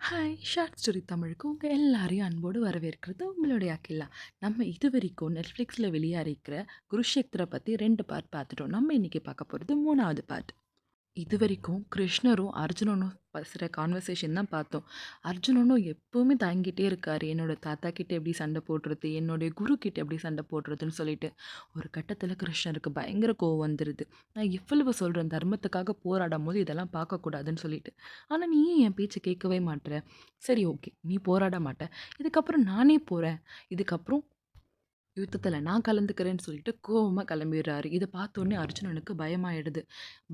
Hi! Short story தமிழுக்கு உங்க எல்லாரையும் அன்போடு வரவேற்கிறது உங்களுடைய அகிலா. நம்ம இதுவரைக்கும் Netflixல வெளியாகியிருக்கிற குருஷேத்திர பத்தி 2 பார்ட் பார்த்துட்டோம். நம்ம இன்னைக்கு பார்க்க போறது 3வது பார்ட். இதுவரைக்கும் கிருஷ்ணரும், அர்ஜுனனும் பேசுற கான்வர்சேஷன் தான் பார்த்தோம். அர்ஜுனனும் எப்பவுமே தயங்கிட்டே இருக்காரு. என்னோட தாத்தா கிட்ட எப்படி சண்டை போடுறது? என்னுடைய குரு கிட்ட எப்படி சண்டை போடுறதுன்னு சொல்லிட்டு. ஒரு கட்டத்தில கிருஷ்ணருக்கு பயங்கர கோவம் வந்துருது. நான் எவ்வளவு சொல்றேன் தர்மத்துக்காக போராடும்போது இதெல்லாம் பார்க்கக்கூடாதுன்னு சொல்லிட்டு. ஆனா நீ ஏன் என் பேச்ச கேட்கவே மாட்ற? சரி ஓகே. நீ போராட மாட்ட. இதுக்கப்புறம் நானே போறேன். இதுக்கப்புறம் யுத்தத்துல நான் கலந்துக்கிறேன்னு சொல்லிட்டு கோவமா கிளம்பிடுறாரு. இத பார்த்தோனே அர்ஜுனனுக்கு பயமாயிடுது.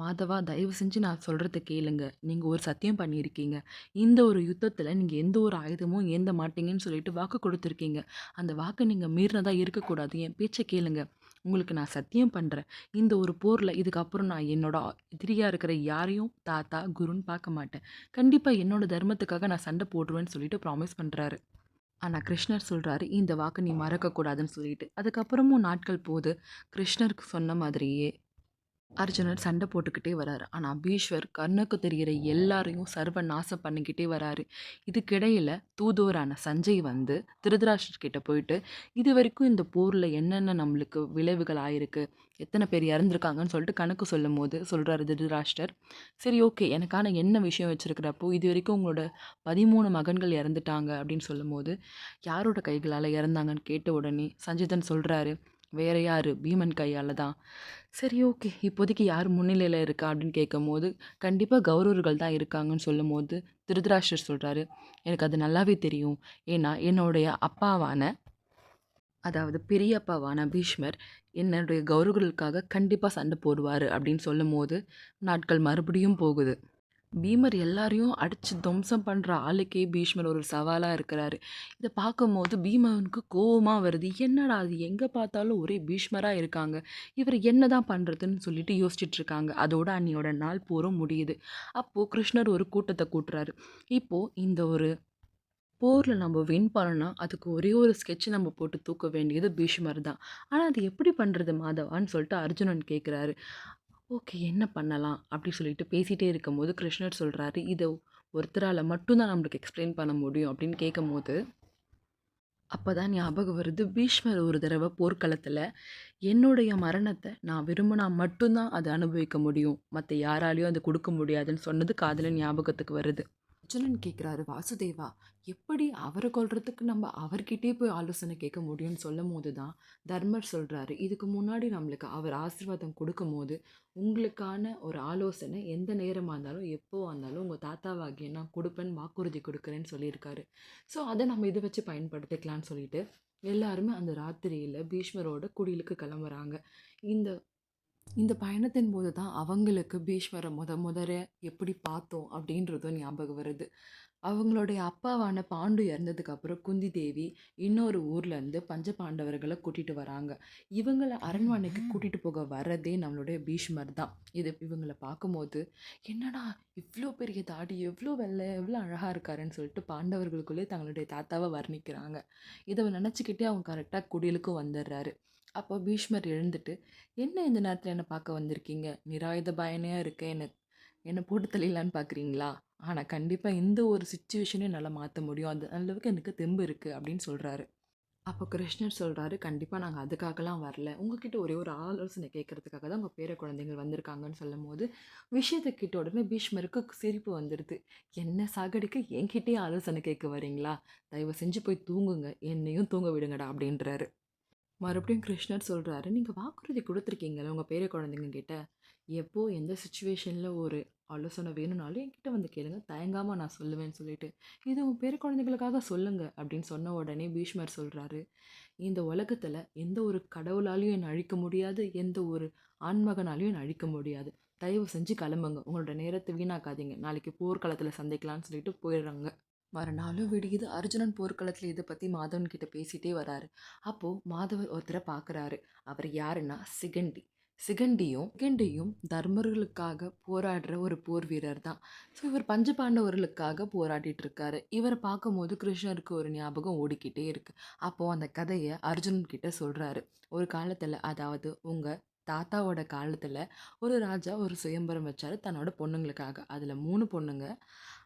மாதவா தயவு செஞ்சு நான் சொல்றத கேளுங்க. நீங்க ஒரு சத்தியம் பண்ணியிருக்கீங்க. இந்த ஒரு யுத்தத்துல நீங்க எந்த ஒரு ஆயுதமும் ஏந்த மாட்டீங்கன்னு சொல்லிட்டு வாக்கு குடுத்துருக்கீங்க. அந்த வாக்க நீங்க மீறினதா இருக்கக்கூடாது. என் பேச்ச கேளுங்க. உங்களுக்கு நான் சத்தியம் பண்றேன். இந்த ஒரு போர்ல இதுக்கப்புறம் நான் என்னோட எதிரியா இருக்கிற யாரையும் தாத்தா, குருன்னு பார்க்க மாட்டேன். கண்டிப்பா என்னோட தர்மத்துக்காக நான் சண்டை போடுவேன்னு சொல்லிட்டு ப்ராமிஸ் பண்றாரு. ஆனா கிருஷ்ணர் சொல்றாரு, இந்த வாக்க நீ மறக்கக்கூடாதுன்னு சொல்லிட்டு. அதுக்கப்புறமும் நாட்கள் போது. கிருஷ்ணருக்கு சொன்ன மாதிரியே அர்ஜுனர் சண்டை போட்டுக்கிட்டே வராரு. ஆனா பீஷ்வர் கண்ணுக்கு தெரியிற எல்லாரையும் சர்வ நாசம் பண்ணிக்கிட்டே வராரு. இதுக்கிடையில தூதுவரான சஞ்சய் வந்து திருதராஷ்டிரர் கிட்ட போயிட்டு, இதுவரைக்கும் இந்த போர்ல என்னென்ன நம்மளுக்கு விளைவுகள் ஆயிருக்கு, எத்தன பேர் இறந்துருக்காங்கன்னு சொல்லிட்டு கணக்கு சொல்லும்போது சொல்றாரு திருதராஷ்டிரர். சரி ஓகே. எனக்கான என்ன விஷயம் வச்சிருக்கிறப்போ, இதுவரைக்கும் உங்களோட 13 மகன்கள் இறந்துட்டாங்க அப்படின்னு சொல்லும்போது, யாரோட கைகளால இறந்தாங்கன்னு கேட்ட உடனே சஞ்சீதன் சொல்றாரு, வேற யாரு? பீமன் கையால தான். சரி ஓகே. இப்போதைக்கு யார் முன்னிலையில இருக்கா அப்படின்னு கேட்கும்போது, கண்டிப்பா கௌரவர்கள் தான் இருக்காங்கன்னு சொல்லும்போது, திருதராஷ்டிரர் சொல்றாரு, எனக்கு அது நல்லாவே தெரியும். ஏன்னா என்னுடைய அப்பாவான அதாவது பெரியப்பாவான பீஷ்மர் என்னுடைய கௌரவர்களுக்காக கண்டிப்பா சண்டை போடுவாரு அப்படின்னு சொல்லும்போது, நாட்கள் மறுபடியும் போகுது. பீமர் எல்லாரையும் அடிச்சு துவம்சம் பண்ற ஆளுக்கே பீஷ்மர் ஒரு சவாலா இருக்கிறாரு. இத பார்க்கும்போது பீமனுக்கு கோவமா வருது. என்னடா இது எங்க பார்த்தாலும் ஒரே பீஷ்மரா இருக்காங்க. இவர் என்னதான் பண்றதுன்னு சொல்லிட்டு யோசிச்சுட்டு இருக்காங்க. அதோட அன்னையோட நாள் பூரம் முடியுது. அப்போ கிருஷ்ணர் ஒரு கூட்டத்த கூட்டுறாரு. இப்போ இந்த ஒரு போர்ல நம்ம வின் பண்ணணும்னா, அதுக்கு ஒரே ஒரு ஸ்கெட்ச் நம்ம போட்டு தூக்க வேண்டியது பீஷ்மர் தான். ஆனா அது எப்படி பண்றது மாதவான்னு சொல்லிட்டு அர்ஜுனன் கேட்கிறாரு. ஓகே. என்ன பண்ணலாம்? அப்படி சொல்லிட்டு பேசிட்டே இருக்கும்போது கிருஷ்ணர் சொல்றாரு, "இத ஒருத்தரால மட்டும் தான் நம்மளுக்கு எக்ஸ்ப்ளைன் பண்ண முடியும்." அப்படின்னு கேட்கும்போது, அப்பதான் ஞாபகம் வருது. பீஷ்மர் ஒரு தடவ போர்க்களத்துல, "என்னுடைய மரணத்த நான் விரும்புனா மட்டும் தான் அத அனுபவிக்க முடியும். மத்த யாராலயும் அத குடுக்க முடியாதுன்னு" சொன்னது காதுல ஞாபகத்துக்கு வருது. அர்ஜுனன் கேட்குறாரு, "வாசுதேவா, எப்படி அவர கொல்றதுக்கு நம்ம அவர்கிட்டயே போய் ஆலோசனை கேட்க முடியும்னு?" சொல்லும்போது தான் தர்மர் சொல்றாரு, "இதுக்கு முன்னாடி நம்மளுக்கு அவர் ஆசீர்வாதம் குடுக்கும்போது, உங்களுக்கான ஒரு ஆலோசனை எந்த நேரமா இருந்தாலும், எப்போவா இருந்தாலும் உங்க தாத்தாவாகிய நான் குடுப்பேன்னு வாக்குறுதி குடுக்குறேன்னு" சொல்லியிருக்காரு. ஸோ அத நம்ம இத வச்சு பயன்படுத்திக்கலான்னு சொல்லிட்டு, எல்லாருமே அந்த ராத்திரியில பீஷ்மரோட குடிலுக்கு கிளம்புறாங்க. இந்த இந்த பயணத்தின் போது தான் அவங்களுக்கு பீஷ்மர முதல்ல எப்படி பார்த்தோம் அப்படின்றதும் ஞாபகம் வருது. அவங்களுடைய அப்பாவான பாண்டு இறந்ததுக்கு அப்புறம் குந்தி தேவி இன்னொரு ஊர்ல இருந்து பஞ்ச பாண்டவர்கள கூட்டிட்டு வராங்க. இவங்கள அரண்மனைக்கு கூட்டிட்டு போக வரதே நம்மளுடைய பீஷ்மர் தான். இவங்கள பார்க்கும்போது, என்னடா இவ்ளோ பெரிய தாடி, எவ்ளோ வெள்ளை, எவ்ளோ அழகா இருக்காருன்னு சொல்லிட்டு பாண்டவர்களுக்குள்ளே தங்களுடைய தாத்தாவ வர்ணிக்கிறாங்க. இத நினச்சுக்கிட்டே அவங்க கரெக்ட்டா குடிலுக்கும் வந்துடுறாரு. அப்போ பீஷ்மர் எழுந்துட்டு, "என்ன இந்த நேரத்துல என்ன பார்க்க வந்திருக்கீங்க? நிராயுத பாயனையா இருக்கேன். என்ன போட்டு தள்ளிடலான்னு பார்க்குறீங்களா? ஆனா கண்டிப்பா இந்த ஒரு சிச்சுவேஷனையும் என்னால மாத்த முடியும். அந்த அளவுக்கு எனக்கு தெம்பு இருக்கு." அப்படின்னு சொல்றாரு. அப்போ கிருஷ்ணர் சொல்றாரு, "கண்டிப்பா நாங்க அதுக்காகலாம் வரல. உங்ககிட்ட ஒரே ஒரு ஆலோசனை கேட்கறதுக்காக தான் உங்க பேர குழந்தைகள் வந்திருக்காங்கன்னு" சொல்லும்போது, விஷயத்த கேட்ட உடனே பீஷ்மருக்கு சிரிப்பு வந்துடுது. "என்ன சாகடிக்க என்கிட்டயே ஆலோசனை கேட்க வரீங்களா? தயவு செஞ்சு போய் தூங்குங்க. என்னையும் தூங்க விடுங்கடா" அப்படின்றாரு. மறுபடியும் கிருஷ்ணர் சொல்றாரு, "நீங்க வாக்குறுதி குடுத்துருக்கீங்கல்ல உங்க பேர குழந்தைங்க கிட்ட. எப்போ எந்த சிச்சுவேஷன்ல ஒரு ஆலோசனை வேணும்னாலும் என்கிட்ட வந்து கேளுங்க. தயங்காம நான் சொல்லுவேன்னு" சொல்லிட்டு, "இது உன் பேர குழந்தைகளுக்காக சொல்லுங்க" அப்படின்னு சொன்ன உடனே பீஷ்மர் சொல்றாரு, "இந்த உலகத்துல எந்த ஒரு கடவுளாலயும் என்ன அழிக்க முடியாது. எந்த ஒரு ஆண்மகனாலயும் என்ன அழிக்க முடியாது. தயவு செஞ்சு கிளம்புங்க. உங்களோட நேரத்த வீணாக்காதீங்க. நாளைக்கு போர்க்களத்துல சந்திக்கலாம்னு" சொல்லிட்டு போயிடுறாங்க. மறுநாளும் விடியுது. அர்ஜுனன் போர்க்களத்துல இத பத்தி மாதவன் கிட்ட பேசிட்டே வராரு. அப்போ மாதவர் ஒருத்தர பார்க்குறாரு. அவர் யாருன்னா சிகண்டி. சிகண்டியும் தர்மர்களுக்காக போராடுற ஒரு போர் வீரர் தான். ஸோ இவர் பஞ்சபாண்டவர்களுக்காக போராடிட்டு இருக்காரு. இவர பார்க்கும்போது கிருஷ்ணருக்கு ஒரு ஞாபகம் ஓடிக்கிட்டே இருக்கு. அப்போ அந்த கதைய அர்ஜுனன் கிட்ட சொல்றாரு. ஒரு காலத்துல அதாவது உங்க தாத்தாவோட காலத்துல ஒரு ராஜா ஒரு சுயம்பரம் வச்சாரு தன்னோட பொண்ணுங்களுக்காக. அதுல 3 பொண்ணுங்க.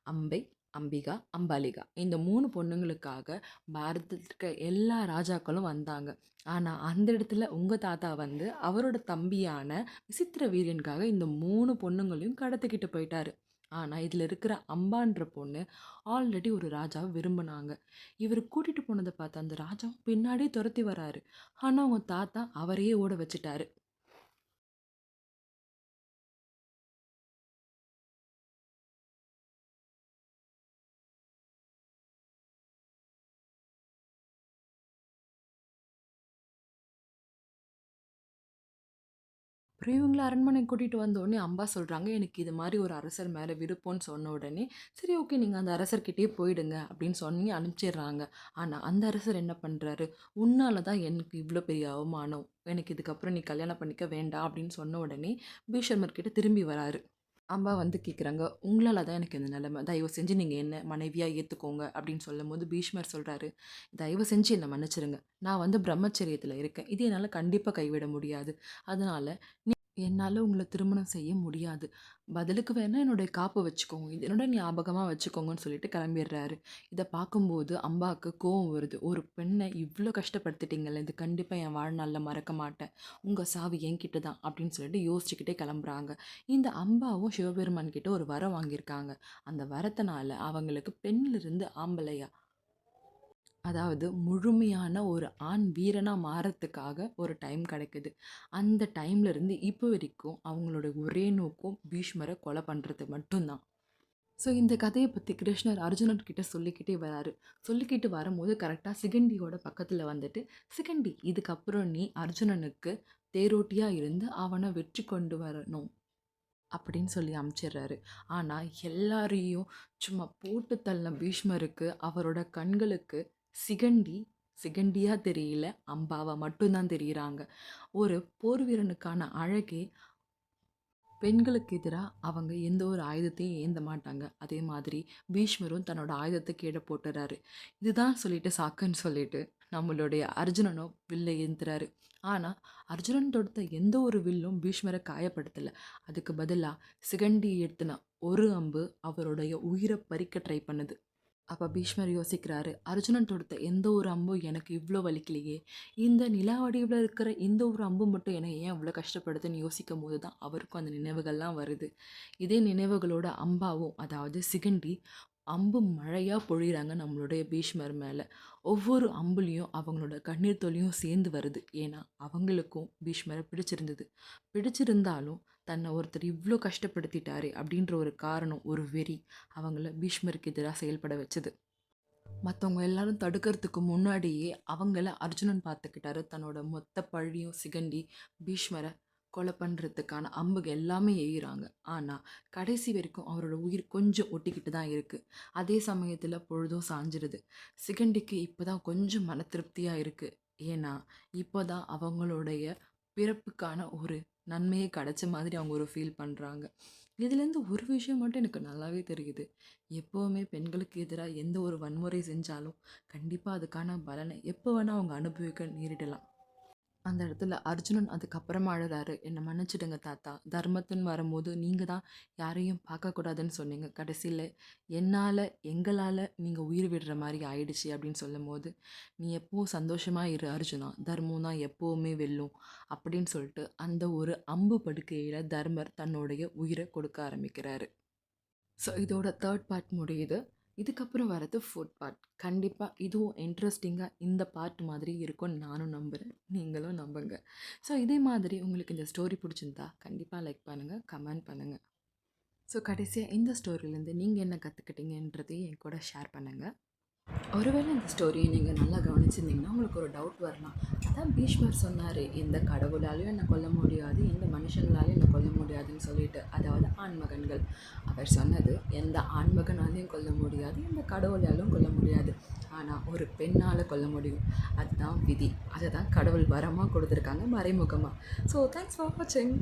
அம்பை, அம்பிகா, அம்பாலிகா இந்த 3 பொண்ணுங்களுக்காக பாரதத்துல இருக்க எல்லா ராஜாக்களும் வந்தாங்க. ஆனா, அந்த இடத்துல உங்க தாத்தா வந்து அவரோட தம்பியான விசித்திர வீரியனுக்காக இந்த 3 பொண்ணுங்களையும் கடத்திக்கிட்டு போயிட்டாரு. ஆனா, இதுல இருக்கிற அம்பான்ற பொண்ணு ஆல்ரெடி ஒரு ராஜாவ விரும்புனாங்க. இவரு கூட்டிட்டு போனத பார்த்த அந்த ராஜாவும் பின்னாடியே துரத்தி வராரு. ஆனா, உங்க தாத்தா அவரையே ஓட வச்சுட்டாரு. அப்புறம் இவங்கள அரண்மனைக்கு கூட்டிட்டு வந்தோனே அம்பா சொல்றாங்க, "எனக்கு இது மாரி ஒரு அரசர் மேல விருப்பம்ன்னு" சொன்ன உடனே, "சரி ஓகே நீங்க அந்த அரசர்கிட்டயே போயிடுங்க" அப்படின்னு சொல்லி அனுப்பிச்சிடுறாங்க. ஆனா அந்த அரசர் என்ன பண்றாரு, "உன்னால தான் எனக்கு இவ்ளோ பெரிய அவமானம். எனக்கு இதுக்கப்புறம் நீ கல்யாணம் பண்ணிக்க வேண்டாம்" அப்படின்னு சொன்ன உடனே பீஷ்மர் கிட்ட திரும்பி வராரு. அம்பா வந்து கேட்குறாங்க, "உங்களால தான் எனக்கு இந்த நிலைமை. தயவு செஞ்சு நீங்க என்ன மனைவியா ஏத்துக்கோங்க" அப்படின்னு சொல்லும்போது பீஷ்மர் சொல்றாரு, "தயவு செஞ்சு என்ன மன்னிச்சிடுங்க. நான் வந்து பிரம்மச்சரியத்துல இருக்கேன். இது என்னால கண்டிப்பா கைவிட முடியாது. அதனால என்னால உங்கள திருமணம் செய்ய முடியாது. பதிலுக்கு வேணா என்னுடைய காப்பு வச்சுக்கோங்க. இது என்னோட ஞாபகமா வச்சுக்கோங்கன்னு சொல்லிட்டு கிளம்பிடுறாரு. இத பார்க்கும்போது அம்பாவுக்கு கோவம் வருது. ஒரு பெண்ண இவ்ளோ கஷ்டப்படுத்திட்டீங்கல்ல, இது கண்டிப்பா என் வாழ்நாள்ல மறக்க மாட்டேன். உங்க சாவு என்கிட்ட தான் அப்படின்னு சொல்லிட்டு யோசிச்சுக்கிட்டே கிளம்புறாங்க. இந்த அம்பாவும் சிவபெருமான் கிட்ட ஒரு வரம் வாங்கியிருக்காங்க. அந்த வரத்தினால அவங்களுக்கு பெண்ணிலிருந்து ஆம்பளையா அதாவது முழுமையான ஒரு ஆண் வீரனா மாறத்துக்காக ஒரு டைம் கிடைக்குது. அந்த டைம்ல இருந்து இப்போ வரைக்கும் அவங்களோட ஒரே நோக்கம் பீஷ்மர கொலை பண்றது மட்டும் தான். ஸோ இந்த கதைய பத்தி கிருஷ்ணர் அர்ஜுனன் கிட்ட சொல்லிக்கிட்டே வராரு. சொல்லிக்கிட்டு வரும்போது கரெக்ட்டா சிகண்டியோட பக்கத்துல வந்துட்டு, "சிகண்டி இதுக்கப்புறம் நீ அர்ஜுனனுக்கு தேரோட்டியா இருந்து அவன வெற்றி கொண்டு வரணும்." அப்படின்னு சொல்லி அனுப்பிச்சிடுறாரு. ஆனா, எல்லாரையும் சும்மா போட்டு தள்ளின பீஷ்மருக்கு அவரோட கண்களுக்கு சிகண்டி, சிகண்டியா தெரியல, அம்பாவா மட்டும் தான் தெரியிறாங்க. ஒரு போர் வீரனுக்கான அழகே பெண்களுக்கு எதிரா அவங்க எந்த ஒரு ஆயுதத்தையும் ஏந்த மாட்டாங்க. அதே மாதிரி பீஷ்மரும் தன்னோட ஆயுதத்த கீழ போட்டுறாரு. இதுதான் சொல்லிட்டு சாக்குன்னு சொல்லிட்டு நம்மளுடைய அர்ஜுனனும் வில்ல ஏந்துறாரு. ஆனா, அர்ஜுனன் தொடுத்த எந்த ஒரு வில்லும் பீஷ்மர காயப்படுத்தல. அதுக்கு பதிலா சிகண்டி ஏத்துன ஒரு அம்பு அவருடைய உயிர பறிக்க ட்ரை பண்ணுது. அப்ப பீஷ்மர் யோசிக்கிறாரு, அர்ஜுனன் தொடுத்த எந்த ஒரு அம்பும் எனக்கு இவ்ளோ வலிக்கலையே! இந்த நிலா வடிவுல இருக்கிற இந்த ஒரு அம்பு மட்டும் என்னை ஏன் இவ்ளோ கஷ்டப்படுதுன்னு யோசிக்கும்போது தான் அவருக்கும் அந்த நினைவுகள்லாம் வருது. இதே நினைவுகளோட அம்பாவும், அதாவது சிகண்டி அம்பு மழையா பொழியிறாங்க நம்மளுடைய பீஷ்மர் மேல. ஒவ்வொரு அம்புலயும் அவங்களோட கண்ணீர் துளியும் சேர்ந்து வருது. ஏன்னா, அவங்களுக்கும் பீஷ்மர பிடிச்சிருந்தது. பிடிச்சிருந்தாலும், தன்னை ஒருத்தர் இவ்ளோ கஷ்டப்படுத்திட்டாரே! அப்படின்ற ஒரு காரணம், ஒரு வெறி அவங்கள பீஷ்மருக்கு எதிரா செயல்பட வச்சது. மத்தவங்க எல்லாரும் தடுக்கிறதுக்கு முன்னாடியே அவங்கள அர்ஜுனன் பார்த்துக்கிட்டாரு. தன்னோட மொத்த பழியும் சிகண்டி பீஷ்மர கொலை பண்றதுக்கான அம்புக எல்லாமே எய்யிறாங்க. ஆனா, கடைசி வரைக்கும் அவரோட உயிர் கொஞ்சம் ஒட்டிக்கிட்டு தான் இருக்கு. அதே சமயத்துல பொழுதும் சாஞ்சிருது. சிகண்டிக்கு இப்பதான் கொஞ்சம் மன திருப்தியா இருக்கு. ஏன்னா, இப்பதான் அவங்களுடைய பிறப்புக்கான ஒரு நன்மையே கிடைச்ச மாதிரி அவங்க ஒரு ஃபீல் பண்றாங்க. இதுலேருந்து ஒரு விஷயம் மட்டும் எனக்கு நல்லாவே தெரியுது. எப்பவுமே பெண்களுக்கு எதிரா எந்த ஒரு வன்முறை செஞ்சாலும், கண்டிப்பா அதுக்கான பலனை எப்ப வேணா அவங்க அனுபவிக்க நேரிடலாம். அந்த இடத்துல அர்ஜுனன் அதுக்கப்புறமா அழுறாரு. "என்ன மன்னிச்சுடுங்க தாத்தா. தர்மத்துன்னு வரும்போது நீங்க தான் யாரையும் பார்க்கக்கூடாதுன்னு சொன்னீங்க. கடைசியில எங்களால நீங்க உயிர் விடுற மாரி ஆயிடுச்சு." அப்படின்னு சொல்லும்போது, "நீ எப்பவும் சந்தோஷமா இரு அர்ஜுனா. தர்மம் தான் எப்பவுமே வெல்லும்." அப்படின்னு சொல்லிட்டு அந்த ஒரு அம்பு படுக்கையில தர்மர் தன்னுடைய உயிர கொடுக்க ஆரம்பிக்கிறாரு. ஸோ இதோட 3 பார்ட் முடியுது. இதுக்கப்புறம் வரது 4த் பார்ட். கண்டிப்பா இதுவும் இன்ட்ரஸ்டிங்கா இந்த பார்ட் மாதிரி இருக்கும்னு நானும் நம்புறேன். நீங்களும் நம்புங்க. ஸோ இதே மாதிரி உங்களுக்கு இந்த ஸ்டோரி பிடிச்சிருந்தா கண்டிப்பா லைக் பண்ணுங்க, கமெண்ட் பண்ணுங்க. ஸோ கடைசியா இந்த ஸ்டோரியிலேருந்து நீங்க என்ன கத்துக்கிட்டீங்கன்றதையும் என் கூட ஷேர் பண்ணுங்க. ஒருவேளை இந்த ஸ்டோரியை நீங்கள் நல்லா கவனிச்சிருந்தீங்கன்னா உங்களுக்கு ஒரு டவுட் வரலாம். அதான் பீஷ்மர் சொன்னார், எந்த கடவுளாலையும் என்னை கொல்ல முடியாது, எந்த மனுஷங்களாலையும் என்னை கொல்ல முடியாதுன்னு சொல்லிட்டு, அதாவது ஆண்மகன்கள். அவர் சொன்னது எந்த ஆண்மகனாலையும் கொல்ல முடியாது, எந்த கடவுளாலும் கொல்ல முடியாது, ஆனால் ஒரு பெண்ணால் கொல்ல முடியும். அதுதான் விதி. அதை தான் கடவுள் வரமாக கொடுத்துருக்காங்க மறைமுகமாக. ஸோ தேங்க்ஸ் ஃபார் வாட்சிங்.